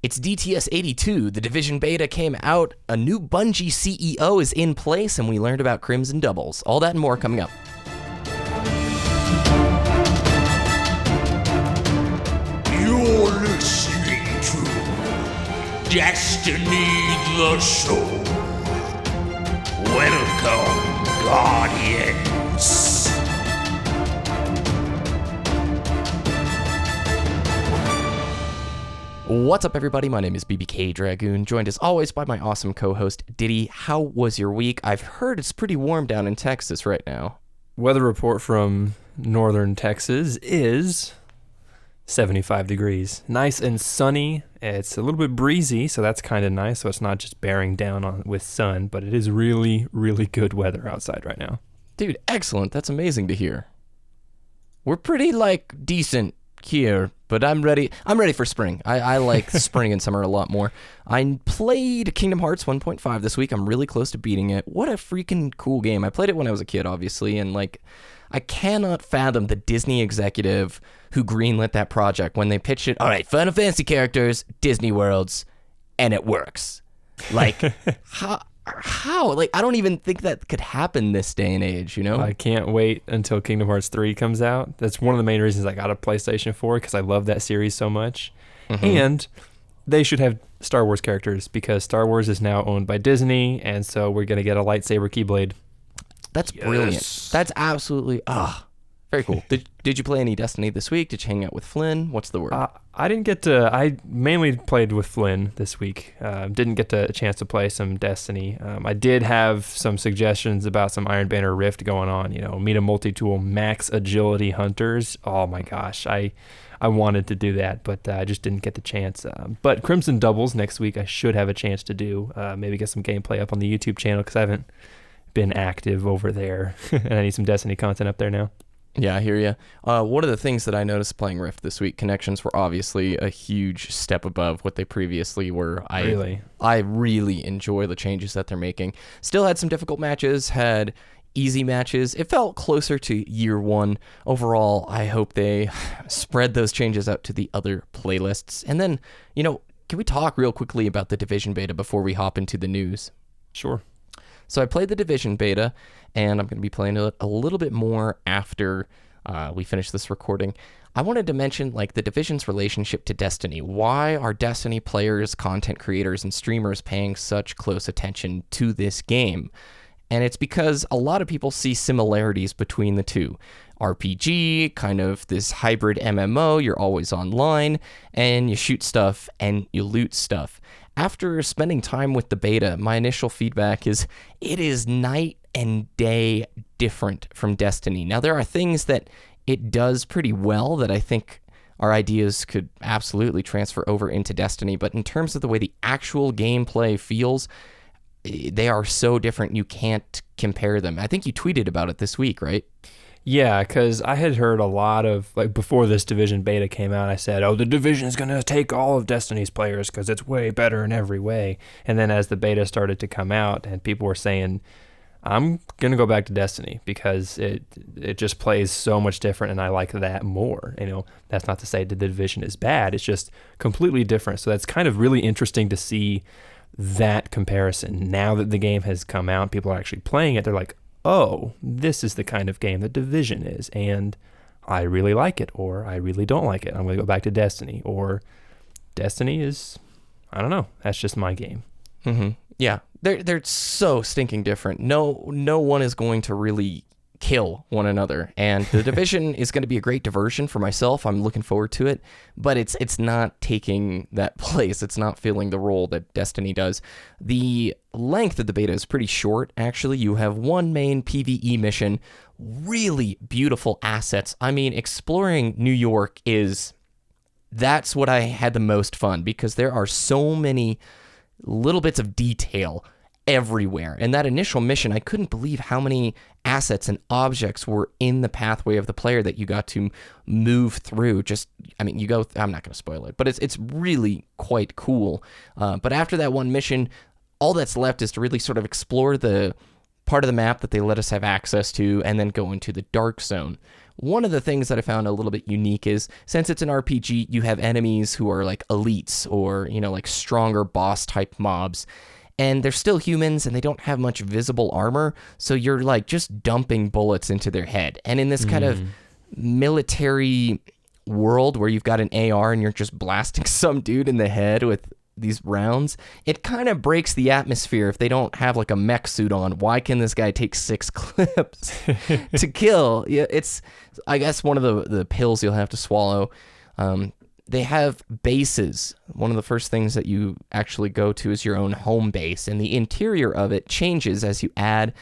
It's DTS 82. The Division beta came out. A new Bungie CEO is in place, and we learned about Crimson Doubles. All that and more coming up. You're listening to Destiny the Show. Welcome, Guardians. What's up, everybody? My name is BBKDRAGOON, joined as always by my awesome co-host, Ditty. How was your week? I've heard it's pretty warm down in Texas right now. Weather report from northern Texas is 75 degrees. Nice and sunny. It's a little bit breezy, so that's kind of nice, so it's not just bearing down with sun, but it is really, really good weather outside right now. Dude, excellent. That's amazing to hear. We're pretty, decent here, but I'm ready for spring. I like spring and summer a lot more. I played Kingdom Hearts 1.5 this week. I'm really close to beating it. What a freaking cool game. I played it when I was a kid, obviously, and I cannot fathom the Disney executive who greenlit that project when they pitched it. All right, Final Fantasy characters, Disney worlds, and it works. How? I don't even think that could happen this day and age, you know? I can't wait until Kingdom Hearts 3 comes out. That's one of the main reasons I got a PlayStation 4, because I love that series so much. Mm-hmm. And they should have Star Wars characters, because Star Wars is now owned by Disney, and so we're going to get a lightsaber Keyblade. That's brilliant. That's absolutely, very cool. Did you play any Destiny this week? Did you hang out with Flynn? What's the word? I didn't get to. I mainly played with Flynn this week. Didn't get a chance to play some Destiny. I did have some suggestions about some Iron Banner Rift going on. Meet a multi-tool max agility hunters. Oh my gosh, I wanted to do that, but I just didn't get the chance. But Crimson Doubles next week, I should have a chance to do. Maybe get some gameplay up on the YouTube channel, because I haven't been active over there, and I need some Destiny content up there now. Yeah, I hear you. One of the things that I noticed playing Rift this week, connections were obviously a huge step above what they previously were. I really enjoy the changes that they're making. Still had some difficult matches, had easy matches. It felt closer to year one. Overall, I hope they spread those changes out to the other playlists. And then, can we talk real quickly about the Division beta before we hop into the news? Sure. So I played the Division beta, and I'm going to be playing it a little bit more after we finish this recording. I wanted to mention the Division's relationship to Destiny. Why are Destiny players, content creators, and streamers paying such close attention to this game? And it's because a lot of people see similarities between the two. RPG, kind of this hybrid MMO, you're always online, and you shoot stuff and you loot stuff. After spending time with the beta, my initial feedback is it is night and day different from Destiny. Now, there are things that it does pretty well that I think our ideas could absolutely transfer over into Destiny, but in terms of the way the actual gameplay feels, they are so different you can't compare them. I think you tweeted about it this week, right? Yeah, because I had heard a lot of, before this Division beta came out, I said, the Division is going to take all of Destiny's players because it's way better in every way. And then as the beta started to come out and people were saying, I'm going to go back to Destiny because it just plays so much different and I like that more. That's not to say the Division is bad. It's just completely different. So that's kind of really interesting to see that comparison. Now that the game has come out, people are actually playing it. They're like, oh, this is the kind of game that Division is, and I really like it, or I really don't like it. I'm going to go back to Destiny, or Destiny is, I don't know, that's just my game. Mm-hmm. Yeah, they're so stinking different. No one is going to really kill one another, and the Division is going to be a great diversion for myself. I'm looking forward to it, but it's not taking that place. It's not filling the role that Destiny does. The length of the beta is pretty short, actually. You have one main PvE mission, really beautiful assets. I mean, exploring New York that's what I had the most fun, because there are so many little bits of detail everywhere. And that initial mission, I couldn't believe how many assets and objects were in the pathway of the player that you got to move through. I'm not going to spoil it, but it's really quite cool. But after that one mission, all that's left is to really sort of explore the part of the map that they let us have access to and then go into the dark zone. one of the things that I found a little bit unique is, since it's an RPG, you have enemies who are like elites or, like stronger boss type mobs. And they're still humans and they don't have much visible armor. So you're like just dumping bullets into their head. And in this kind of military world where you've got an AR and you're just blasting some dude in the head with these rounds, it kind of breaks the atmosphere. If they don't have like a mech suit on, why can this guy take 6 clips to kill? Yeah, it's, I guess, one of the pills you'll have to swallow. They have bases. One of the first things that you actually go to is your own home base, and the interior of it changes as you add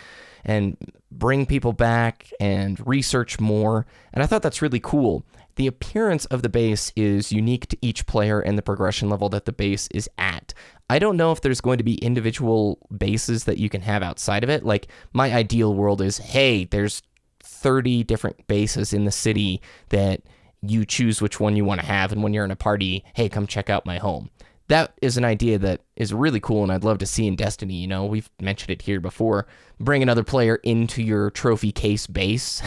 and bring people back and research more. And I thought that's really cool. The appearance of the base is unique to each player and the progression level that the base is at. I don't know if there's going to be individual bases that you can have outside of it. Like, my ideal world is, hey, there's 30 different bases in the city that you choose which one you want to have, and when you're in a party, hey, come check out my home. That is an idea that is really cool, and I'd love to see in Destiny. We've mentioned it here before. Bring another player into your trophy case base.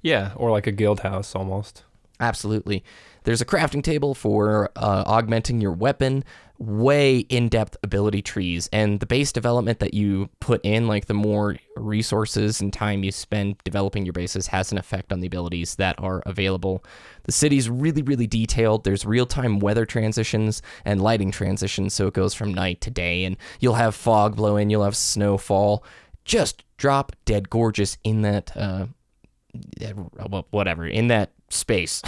Yeah, or like a guild house almost. Absolutely. There's a crafting table for augmenting your weapon, way in-depth ability trees, and the base development that you put in, like the more resources and time you spend developing your bases, has an effect on the abilities that are available. The city's really, really detailed. There's real-time weather transitions and lighting transitions, so it goes from night to day, and you'll have fog blow in, you'll have snowfall. Just drop dead gorgeous in that in that space.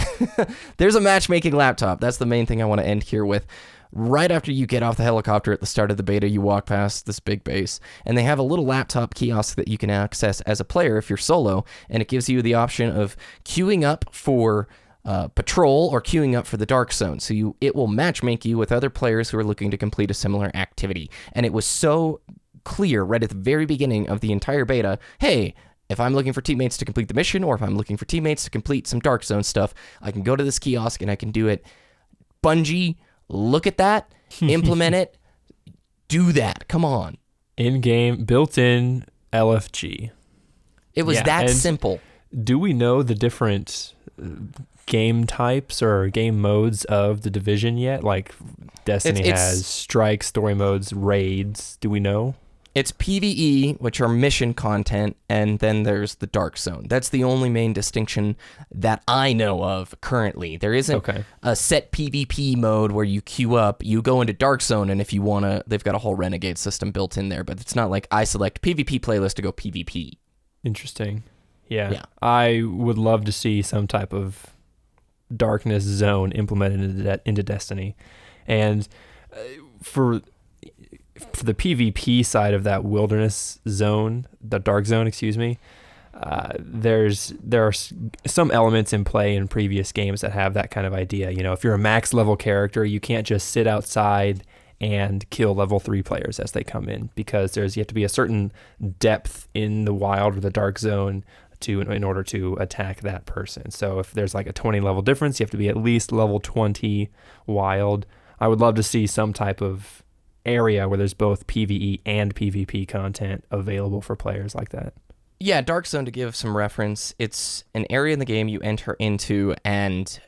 There's a matchmaking laptop. That's the main thing I want to end here with. Right after you get off the helicopter at the start of the beta, you walk past this big base, and they have a little laptop kiosk that you can access as a player if you're solo, and it gives you the option of queuing up for patrol or queuing up for the dark zone. So it will matchmake you with other players who are looking to complete a similar activity. And it was so clear right at the very beginning of the entire beta, hey, if I'm looking for teammates to complete the mission, or if I'm looking for teammates to complete some Dark Zone stuff, I can go to this kiosk and I can do it. Bungie, look at that, implement it, do that. Come on. In-game, built-in LFG. It was that simple. Do we know the different game types or game modes of the Division yet? Like Destiny has strike, story modes, raids. Do we know? It's PvE, which are mission content, and then there's the Dark Zone. That's the only main distinction that I know of currently. There isn't a set PvP mode where you queue up, you go into Dark Zone, and if you want to, they've got a whole Renegade system built in there, but it's not like I select PvP playlist to go PvP. Interesting. Yeah. I would love to see some type of darkness zone implemented into Destiny. And for the PvP side of that wilderness zone, the dark zone, there are some elements in play in previous games that have that kind of idea. If you're a max level character, you can't just sit outside and kill level 3 players as they come in, because you have to be a certain depth in the wild or the dark zone in order to attack that person. So if there's like a 20 level difference, you have to be at least level 20 wild. I would love to see some type of area where there's both PvE and PvP content available for players like that. Yeah, Dark Zone, to give some reference, it's an area in the game you enter into, and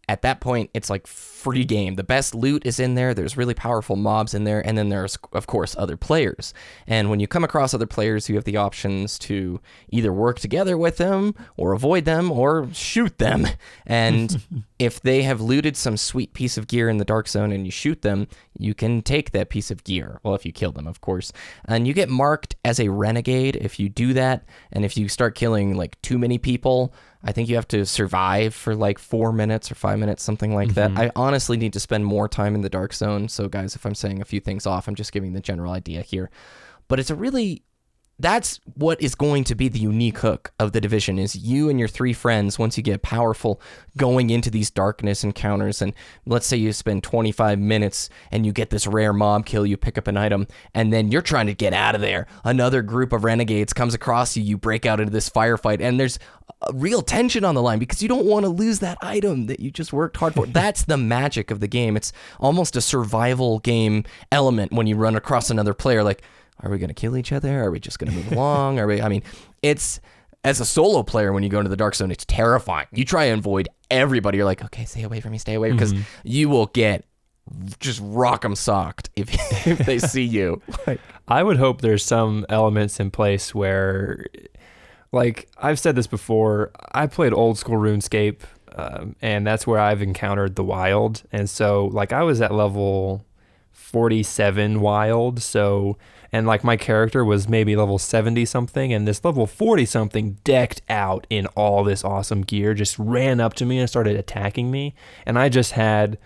at that point, it's like free game. The best loot is in there. There's really powerful mobs in there. And then there's, of course, other players. And when you come across other players, you have the options to either work together with them or avoid them or shoot them. And if they have looted some sweet piece of gear in the Dark Zone and you shoot them, you can take that piece of gear. Well, if you kill them, of course. And you get marked as a renegade if you do that. And if you start killing like too many people, I think you have to survive for like 4 minutes or 5 minutes, something like that. I honestly need to spend more time in the Dark Zone. So guys, if I'm saying a few things off, I'm just giving the general idea here. But that's what is going to be the unique hook of the Division, is you and your 3 friends, once you get powerful, going into these darkness encounters. And let's say you spend 25 minutes and you get this rare mob kill, you pick up an item, and then you're trying to get out of there. Another group of renegades comes across you, you break out into this firefight, and there's real tension on the line because you don't want to lose that item that you just worked hard for. That's the magic of the game. It's almost a survival game element when you run across another player, like, are we going to kill each other? Are we just going to move along? It's as a solo player, when you go into the dark zone, it's terrifying. You try and avoid everybody. You're like, okay, stay away from me, stay away, because you will get just rock 'em socked if they see you. I would hope there's some elements in place where, like I've said this before, I played old school RuneScape, and that's where I've encountered the wild. And so like I was at level 47 wild, so, and like my character was maybe level 70 something, and this level 40 something decked out in all this awesome gear just ran up to me and started attacking me, and I just had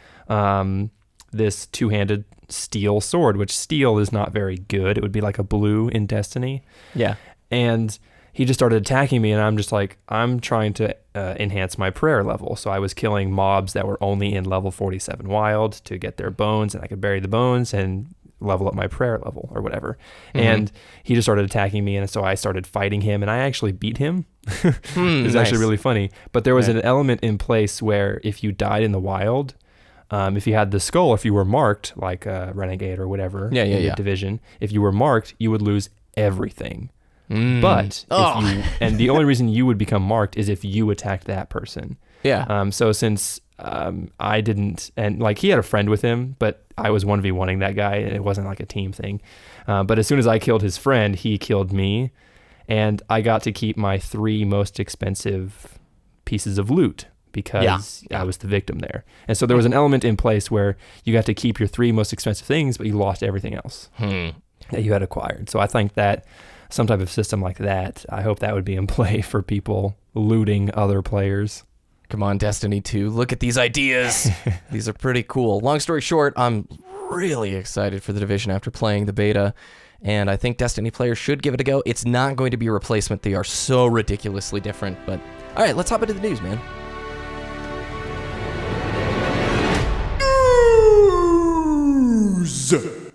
this two-handed steel sword, which steel is not very good. It would be like a blue in Destiny. Yeah. And he just started attacking me, and I'm just like, I'm trying to enhance my prayer level. So I was killing mobs that were only in level 47 wild to get their bones, and I could bury the bones and level up my prayer level or whatever. And he just started attacking me, and so I started fighting him, and I actually beat him. It was actually really funny. But there was an element in place where if you died in the wild, if you had the skull, if you were marked, like a renegade or whatever in the division, if you were marked, you would lose everything. But if you, and the only reason you would become marked is if you attacked that person. Yeah. So since I didn't, and like he had a friend with him, but I was 1v1ing that guy, and it wasn't like a team thing. But as soon as I killed his friend, he killed me, and I got to keep my 3 most expensive pieces of loot, because I was the victim there. And so there was an element in place where you got to keep your 3 most expensive things, but you lost everything else that you had acquired. So I think that some type of system like that, I hope that would be in play for people looting other players. Come on, Destiny 2, look at these ideas. These are pretty cool. Long story short, I'm really excited for The Division after playing the beta, and I think Destiny players should give it a go. It's not going to be a replacement. They are so ridiculously different. But all right, let's hop into the news, man.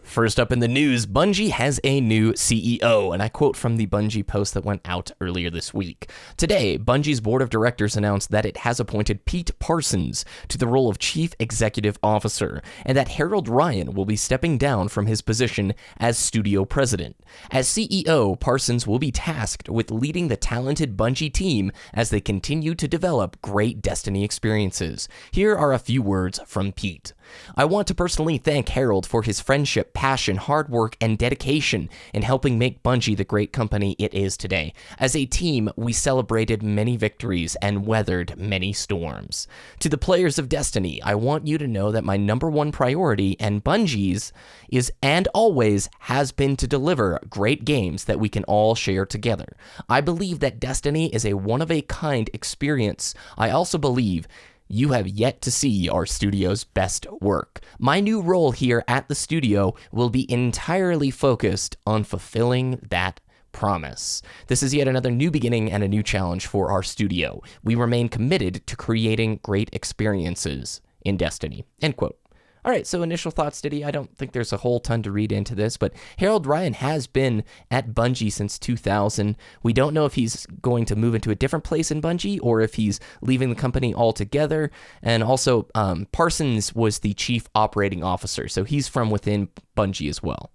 First up in the news, Bungie has a new CEO, and I quote from the Bungie post that went out earlier this week. Today, Bungie's board of directors announced that it has appointed Pete Parsons to the role of Chief Executive Officer, and that Harold Ryan will be stepping down from his position as studio president. As CEO, Parsons will be tasked with leading the talented Bungie team as they continue to develop great Destiny experiences. Here are a few words from Pete. I want to personally thank Harold for his friendship, passion, hard work, and dedication in helping make Bungie the great company it is today. As a team, we celebrated many victories and weathered many storms. To the players of Destiny, I want you to know that my number one priority, and Bungie's, is and always has been to deliver great games that we can all share together. I believe that Destiny is a one-of-a-kind experience. I also believe you have yet to see our studio's best work. My new role here at the studio will be entirely focused on fulfilling that promise. This is yet another new beginning and a new challenge for our studio. We remain committed to creating great experiences in Destiny. End quote. All right, so initial thoughts, Ditty. I don't think there's a whole ton to read into this, but Harold Ryan has been at Bungie since 2000. We don't know if he's going to move into a different place in Bungie or if he's leaving the company altogether. And also, Parsons was the chief operating officer, so he's from within Bungie as well.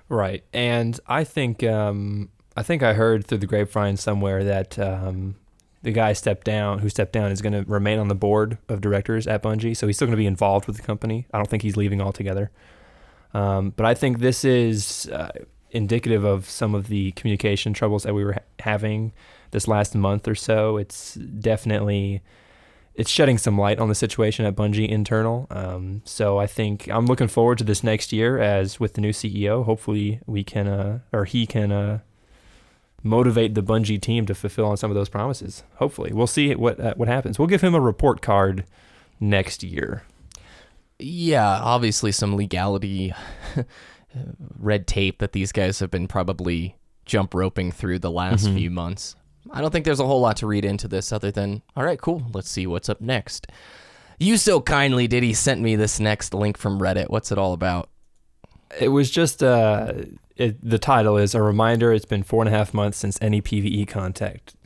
Right, and I think I heard through the grapevine somewhere that the guy who stepped down is going to remain on the board of directors at Bungie, so he's still going to be involved with the company. I don't think he's leaving altogether. But I think this is indicative of some of the communication troubles that we were having this last month or so. It's shedding some light on the situation at Bungie internal. So I think I'm looking forward to this next year, as with the new CEO, hopefully we can, or he can, motivate the Bungie team to fulfill on some of those promises. Hopefully. We'll see what happens. We'll give him a report card next year. Yeah, obviously some legality, red tape that these guys have been probably jump roping through the last few months. I don't think there's a whole lot to read into this other than, all right, cool, let's see what's up next. You so kindly, Ditty, sent me this next link from Reddit. What's it all about? It was just, the title is a reminder it's been 4.5 months since any PvE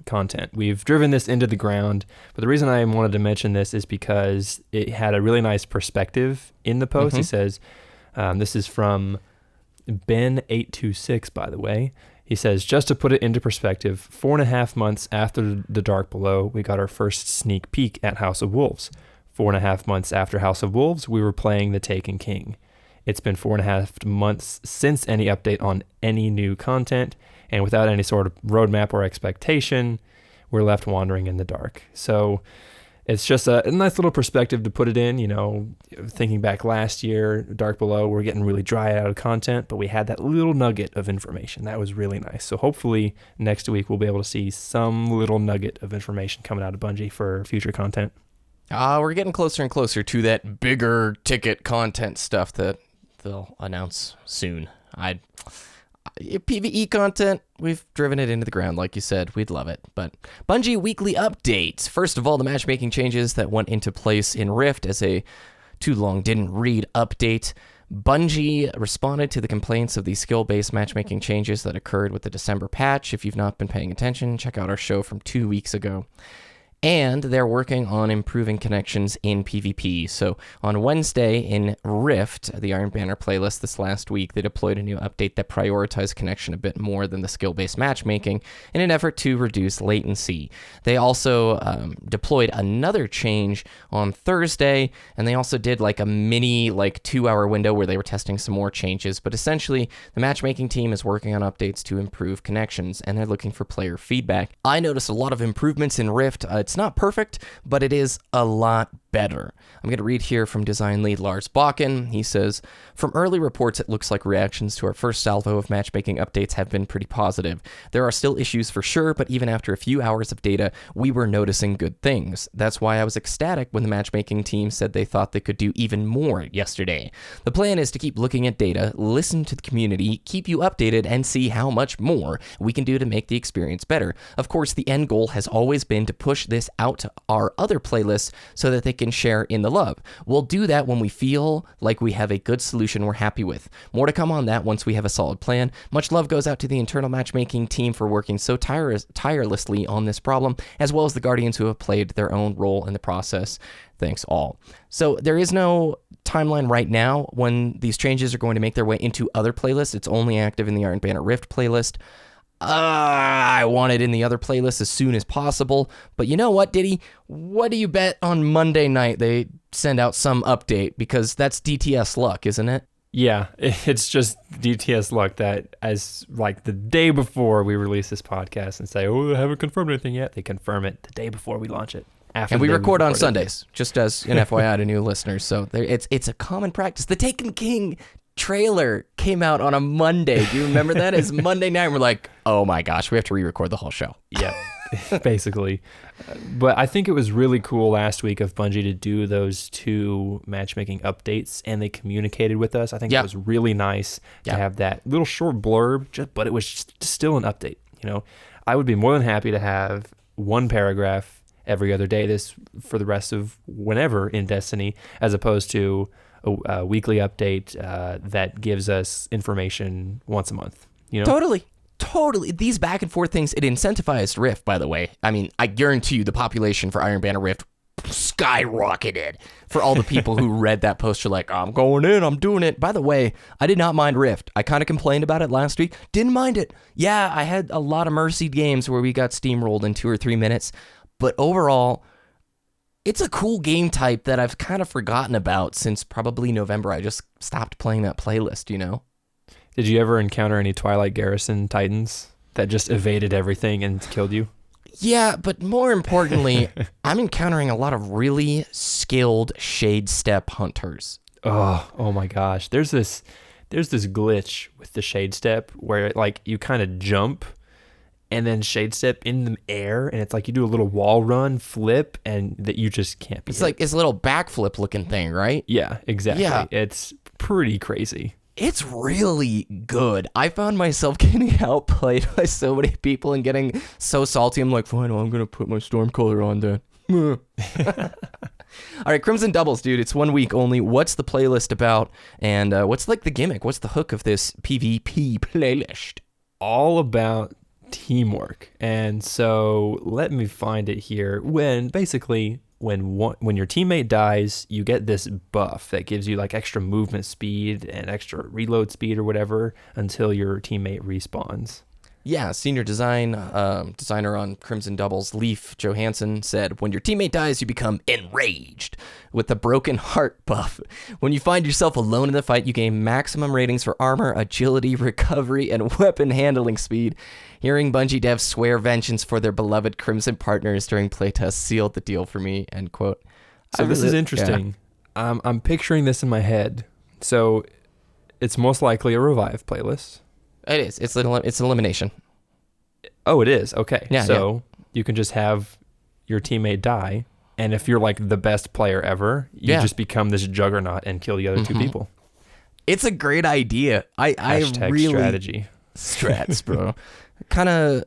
content. We've driven this into the ground, but the reason I wanted to mention this is because it had a really nice perspective in the post. He says, this is from Ben826, by the way. He says, just to put it into perspective, 4.5 months after The Dark Below, we got our first sneak peek at House of Wolves. 4.5 months after House of Wolves, we were playing The Taken King. It's been 4.5 months since any update on any new content, and without any sort of roadmap or expectation, we're left wandering in the dark. So it's just a nice little perspective to put it in, thinking back last year, Dark Below, we're getting really dry out of content, but we had that little nugget of information. That was really nice. So hopefully next week we'll be able to see some little nugget of information coming out of Bungie for future content. We're getting closer and closer to that bigger ticket content stuff that they'll announce soon. PvE content, we've driven it into the ground, like you said. We'd love it. But Bungie weekly updates. First of all, the matchmaking changes that went into place in Rift as a too long didn't read update. Bungie responded to the complaints of the skill-based matchmaking changes that occurred with the December patch. If you've not been paying attention, check out our show from 2 weeks ago. And they're working on improving connections in PvP. So on Wednesday in Rift, the Iron Banner playlist this last week, they deployed a new update that prioritized connection a bit more than the skill-based matchmaking in an effort to reduce latency. They also deployed another change on Thursday, and they also did like a mini 2-hour window where they were testing some more changes. But essentially, the matchmaking team is working on updates to improve connections, and they're looking for player feedback. I noticed a lot of improvements in Rift. It's not perfect, but it is a lot better. I'm going to read here from design lead Lars Bakken. He says, from early reports, it looks like reactions to our first salvo of matchmaking updates have been pretty positive. There are still issues for sure, but even after a few hours of data, we were noticing good things. That's why I was ecstatic when the matchmaking team said they thought they could do even more yesterday. The plan is to keep looking at data, listen to the community, keep you updated, and see how much more we can do to make the experience better. Of course, the end goal has always been to push this out to our other playlists so that they can share in the love. We'll do that when we feel like we have a good solution we're happy with. More to come on that once we have a solid plan. Much love goes out to the internal matchmaking team for working so tirelessly on this problem, as well as the Guardians who have played their own role in the process. Thanks all. So there is no timeline right now when these changes are going to make their way into other playlists. It's only active in the Iron Banner Rift playlist. I want it in the other playlist as soon as possible. But you know what, Ditty? What do you bet on Monday night they send out some update? Because that's DTS luck, isn't it? Yeah, it's just DTS luck that as the day before we release this podcast and say, oh, they haven't confirmed anything yet, they confirm it the day before we launch it. And we record on Sundays, just as an FYI to new listeners. So it's a common practice. The Taken King trailer came out on a Monday. Do you remember that? It's Monday night. And we're like, oh my gosh, we have to re-record the whole show. Yeah, basically. But I think it was really cool last week of Bungie to do those 2 matchmaking updates, and they communicated with us. I think it was really nice to have that little short blurb, but it was still an update. I would be more than happy to have 1 paragraph every other day this for the rest of whenever in Destiny, as opposed to a weekly update that gives us information once a month. Totally. These back and forth things, it incentivized Rift, by the way. I mean, I guarantee you the population for Iron Banner Rift skyrocketed for all the people who read that post. You're like, I'm going in, I'm doing it. By the way, I did not mind Rift. I kind of complained about it last week. Didn't mind it. Yeah, I had a lot of Mercy games where we got steamrolled in 2 or 3 minutes. But overall, it's a cool game type that I've kind of forgotten about since probably November. I just stopped playing that playlist, Did you ever encounter any Twilight Garrison Titans that just evaded everything and killed you? Yeah, but more importantly, I'm encountering a lot of really skilled Shade Step hunters. Oh my gosh. There's this glitch with the Shade Step where you kind of jump and then Shade Step in the air, and it's like you do a little wall run, flip, and that you just can't be It's hit. like it's a little backflip looking thing, right? Yeah, exactly. Yeah. It's pretty crazy. It's really good. I found myself getting outplayed by so many people and getting so salty. I'm like, fine, well, I'm going to put my Stormcaller on then. All right, Crimson Doubles, dude. It's 1 week only. What's the playlist about? And what's the gimmick? What's the hook of this PvP playlist? All about teamwork. And so let me find it here. When basically when your teammate dies, you get this buff that gives you like extra movement speed and extra reload speed or whatever until your teammate respawns. Yeah, senior designer on Crimson Doubles, Leif Johansson, said, when your teammate dies, you become enraged with the broken heart buff. When you find yourself alone in the fight, you gain maximum ratings for armor, agility, recovery, and weapon handling speed. Hearing Bungie devs swear vengeance for their beloved Crimson partners during playtests sealed the deal for me, end quote. So this is interesting. Yeah. I'm picturing this in my head. So it's most likely a revive playlist. It is. It's elimination. Oh, it is. Okay. Yeah. So you can just have your teammate die, and if you're like the best player ever, you just become this juggernaut and kill the other two people. It's a great idea. I really strategy. Strats, bro. Kind of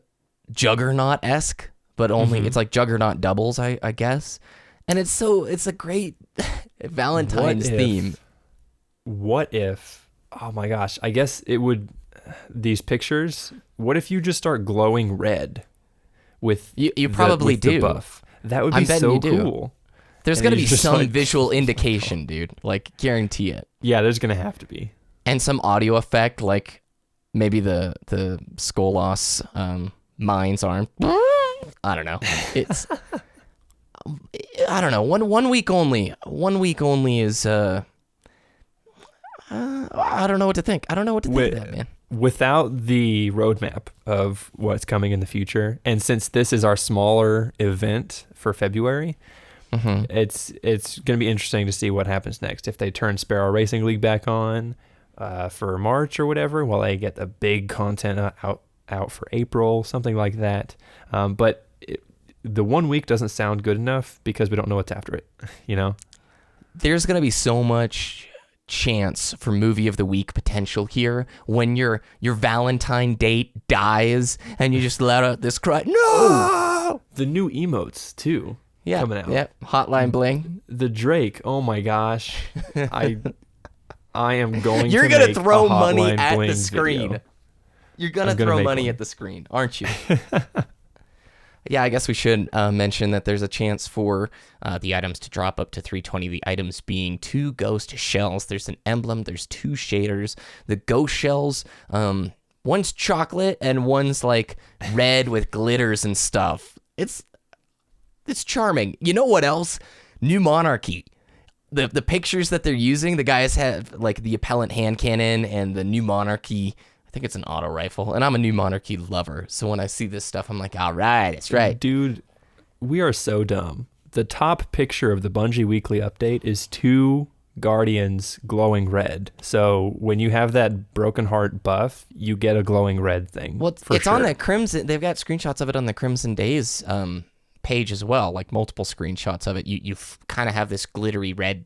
Juggernaut-esque, but only it's like Juggernaut doubles, I guess. And it's a great Valentine's theme. What if? Oh my gosh! I guess it would. These pictures, what if you just start glowing red with you probably do the buff? That would be so cool. There's going to be some visual indication, dude. Like, guarantee it. Yeah, there's going to have to be. And some audio effect, like maybe the Skolas mines arm. I don't know. It's I don't know. One week only. 1 week only is I don't know what to think. I don't know what to think of that, man. Without the roadmap of what's coming in the future, and since this is our smaller event for February, it's going to be interesting to see what happens next. If they turn Sparrow Racing League back on for March or whatever, while they get the big content out for April, something like that. But the 1 week doesn't sound good enough because we don't know what's after it, you know? There's going to be so much chance for movie of the week potential here when your Valentine date dies and you just let out this cry, no! The new emotes too, coming out. Yeah, Hotline Bling. The Drake. Oh my gosh, I am going. You're to gonna make throw a money Hotline at Bling the screen. video. You're gonna throw money at the screen, aren't you? Yeah, I guess we should mention that there's a chance for the items to drop up to 320, the items being 2 ghost shells. There's an emblem, there's 2 shaders. The ghost shells, one's chocolate and one's like red with glitters and stuff. It's charming. You know what else? New Monarchy. The pictures that they're using, the guys have like the Appellant hand cannon and the New Monarchy, I think it's an auto rifle, and I'm a New Monarchy lover, so when I see this stuff, I'm like, all right, it's right. Dude, we are so dumb. The top picture of the Bungie Weekly Update is 2 Guardians glowing red. So when you have that Broken Heart buff, you get a glowing red thing. Well, it's on the Crimson, they've got screenshots of it on the Crimson Days page as well, like multiple screenshots of it. You kind of have this glittery red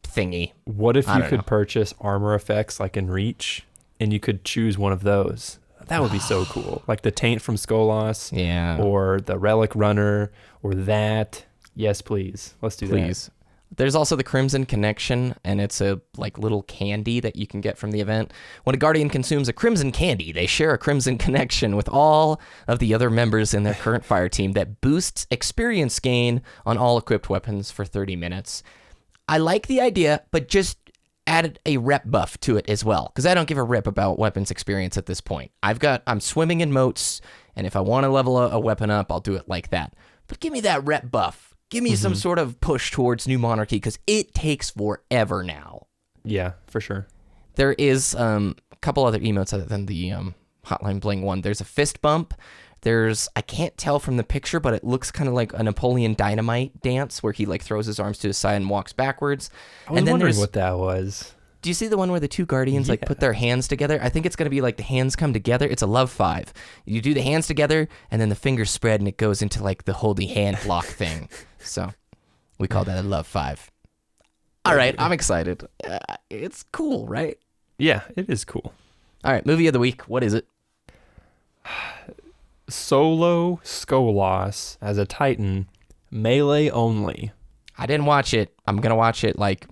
thingy. What if you could purchase armor effects like in Reach? And you could choose one of those. That would be so cool. Like the Taint from Skolas. Yeah. Or the Relic Runner. Or that. Yes, please. Let's do that. There's also the Crimson Connection, and it's a like little candy that you can get from the event. When a Guardian consumes a Crimson Candy, they share a Crimson Connection with all of the other members in their current fire team that boosts experience gain on all equipped weapons for 30 minutes. I like the idea, but just added a rep buff to it as well, because I don't give a rip about weapons experience at this point. I'm swimming in moats, and if I want to level a weapon up, I'll do it like that. But give me that rep buff. Give me some sort of push towards New Monarchy, because it takes forever now. Yeah, for sure. There is a couple other emotes other than the Hotline Bling one. There's a fist bump. I can't tell from the picture, but it looks kind of like a Napoleon Dynamite dance where he like throws his arms to his side and walks backwards. I was wondering what that was. Do you see the one where the 2 Guardians like put their hands together? I think it's going to be like the hands come together. It's a love 5. You do the hands together and then the fingers spread and it goes into like the holding hand block thing. So we call that a love 5. All right, I'm excited. It's cool, right? Yeah, it is cool. All right, movie of the week. What is it? Solo Skolas as a Titan, melee only. I didn't watch it. I'm going to watch it like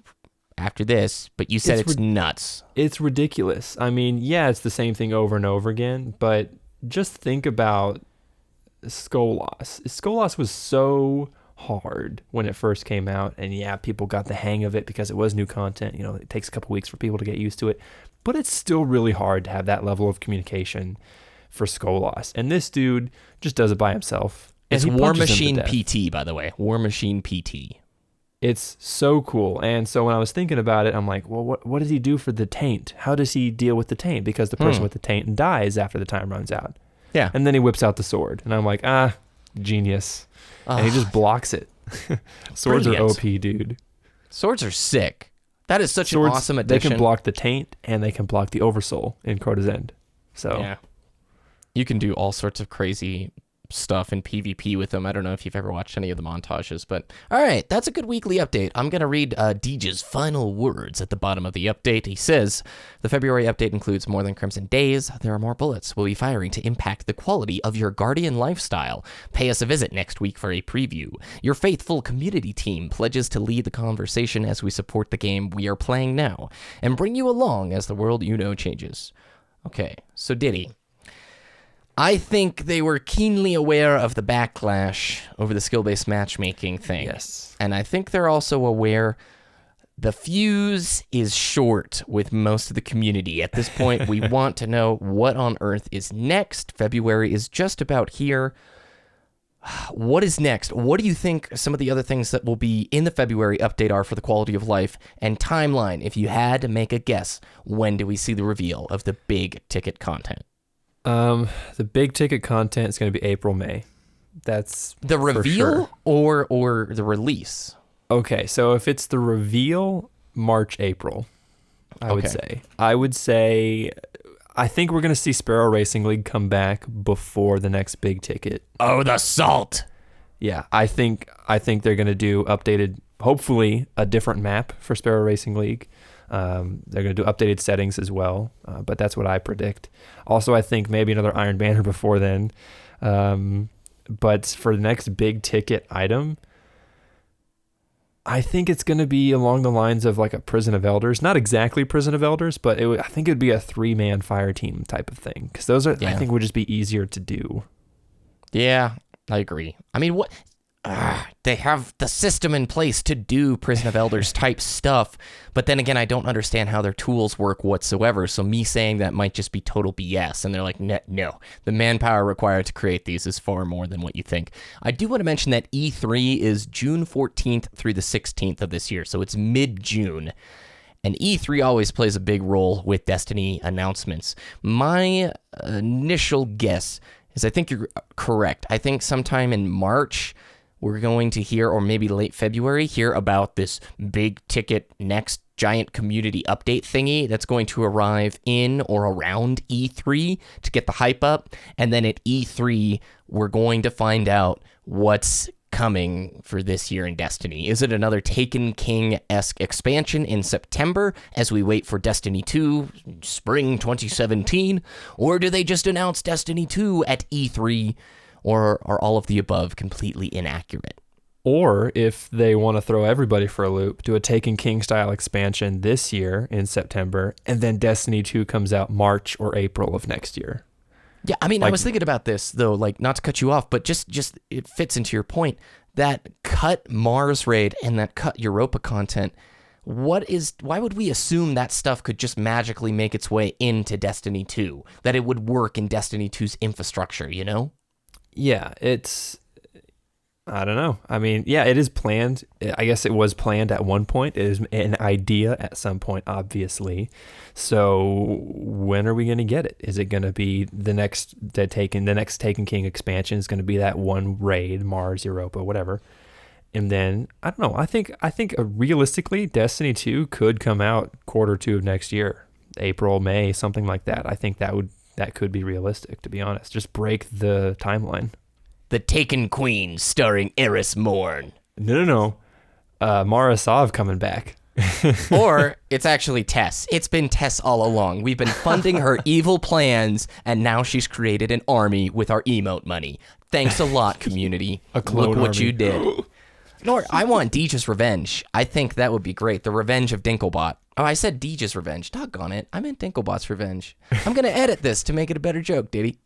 after this, but you said it's nuts. It's ridiculous. I mean, yeah, it's the same thing over and over again, but just think about Skolas. Skolas was so hard when it first came out. And yeah, people got the hang of it because it was new content. You know, it takes a couple weeks for people to get used to it. But it's still really hard to have that level of communication for Skolas. And this dude just does it by himself. It's War Machine PT, by the way. War Machine PT. It's so cool. And so when I was thinking about it, I'm like, well, what does he do for the taint? How does he deal with the taint? Because the person with the taint dies after the time runs out. Yeah. And then he whips out the sword. And I'm like, genius. And he just blocks it. Swords Brilliant. are OP, dude. Swords are sick. That is such an awesome addition. They can block the taint and they can block the oversoul in Crota's End. So yeah. You can do all sorts of crazy stuff in PvP with them. I don't know if you've ever watched any of the montages, but all right, that's a good weekly update. I'm going to read Deej's final words at the bottom of the update. He says, the February update includes more than Crimson Days. There are more bullets we'll be firing to impact the quality of your Guardian lifestyle. Pay us a visit next week for a preview. Your faithful community team pledges to lead the conversation as we support the game we are playing now and bring you along as the world you know changes. Okay, so Ditty, I think they were keenly aware of the backlash over the skill-based matchmaking thing. Yes. And I think they're also aware the fuse is short with most of the community. At this point, we want to know what on earth is next. February is just about here. What is next? What do you think some of the other things that will be in the February update are for the quality of life and timeline? If you had to make a guess, when do we see the reveal of the big ticket content? The big ticket content is going to be April, May. That's the reveal or the release. Okay, so if it's the reveal, March, April, I would say. I think we're going to see Sparrow Racing League come back before the next big ticket. Oh, the salt. Yeah, I think they're going to do updated, hopefully a different map for Sparrow Racing League. They're going to do updated settings as well, but that's what I predict. Also, I think maybe another Iron Banner before then. But for the next big ticket item, I think it's going to be along the lines of like a Prison of Elders. Not exactly Prison of Elders, but I think it would be a 3-man fire team type of thing. Because those I think would just be easier to do. Yeah, I agree. I mean, what... they have the system in place to do Prison of Elders type stuff, but then again, I don't understand how their tools work whatsoever, so me saying that might just be total BS, and they're like, no, the manpower required to create these is far more than what you think. I do want to mention that E3 is June 14th through the 16th of this year, so it's mid-June, and E3 always plays a big role with Destiny announcements. My initial guess is I think you're correct. I think sometime in March, we're going to hear, or maybe late February, hear about this big ticket next giant community update thingy that's going to arrive in or around E3 to get the hype up. And then at E3, we're going to find out what's coming for this year in Destiny. Is it another Taken King-esque expansion in September as we wait for Destiny 2 spring 2017? Or do they just announce Destiny 2 at E3? Or are all of the above completely inaccurate? Or if they want to throw everybody for a loop, do a Taken King style expansion this year in September, and then Destiny 2 comes out March or April of next year. Yeah, I mean, I was thinking about this, though, like, not to cut you off, but just it fits into your point. That cut Mars raid and that cut Europa content, why would we assume that stuff could just magically make its way into Destiny 2? That it would work in Destiny 2's infrastructure, you know? Yeah, I don't know. I mean, yeah, it is planned. I guess it was planned at one point. It is an idea at some point, obviously. So when are we going to get it? Is it going to be the next Taken King expansion is going to be that one raid, Mars, Europa, whatever. And then, I don't know. I think realistically, Destiny 2 could come out Q2 of next year. April, May, something like that. I think that could be realistic, to be honest. Just break the timeline. The Taken Queen, starring Eris Morn. No. Mara Sov coming back. Or it's actually Tess. It's been Tess all along. We've been funding her evil plans, and now she's created an army with our emote money. Thanks a lot, community. A clone Look what army. you did. No, I want Deej's revenge. I think that would be great. The revenge of Dinklebot. Oh, I said Deej's revenge. Doggone it. I meant Dinklebot's revenge. I'm going to edit this to make it a better joke, Ditty.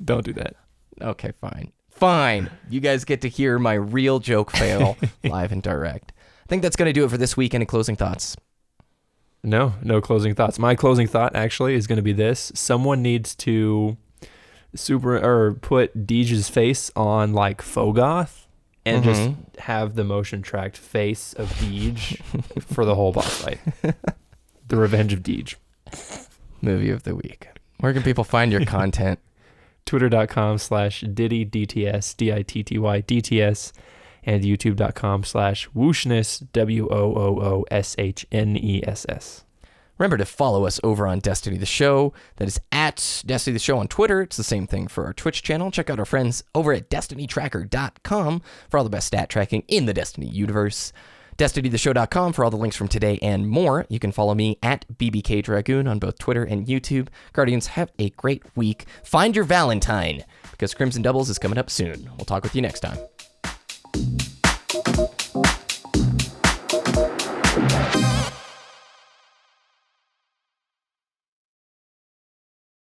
Don't do that. Okay, fine. Fine. You guys get to hear my real joke fail live and direct. I think that's going to do it for this week. Any closing thoughts? No closing thoughts. My closing thought actually is going to be this. Someone needs to put Deej's face on like Fogoth and just have the motion tracked face of Deej for the whole boss fight. The Revenge of Deej. Movie of the week. Where can people find your content? Twitter.com/Ditty DTS DITTY DTS and YouTube.com/Wooshness WOOOSHNESS. Remember to follow us over on Destiny the Show. That is at Destiny the Show on Twitter. It's the same thing for our Twitch channel. Check out our friends over at DestinyTracker.com for all the best stat tracking in the Destiny universe. DestinyTheShow.com for all the links from today and more. You can follow me at BBKDRAGOON on both Twitter and YouTube. Guardians, have a great week. Find your Valentine, because Crimson Doubles is coming up soon. We'll talk with you next time.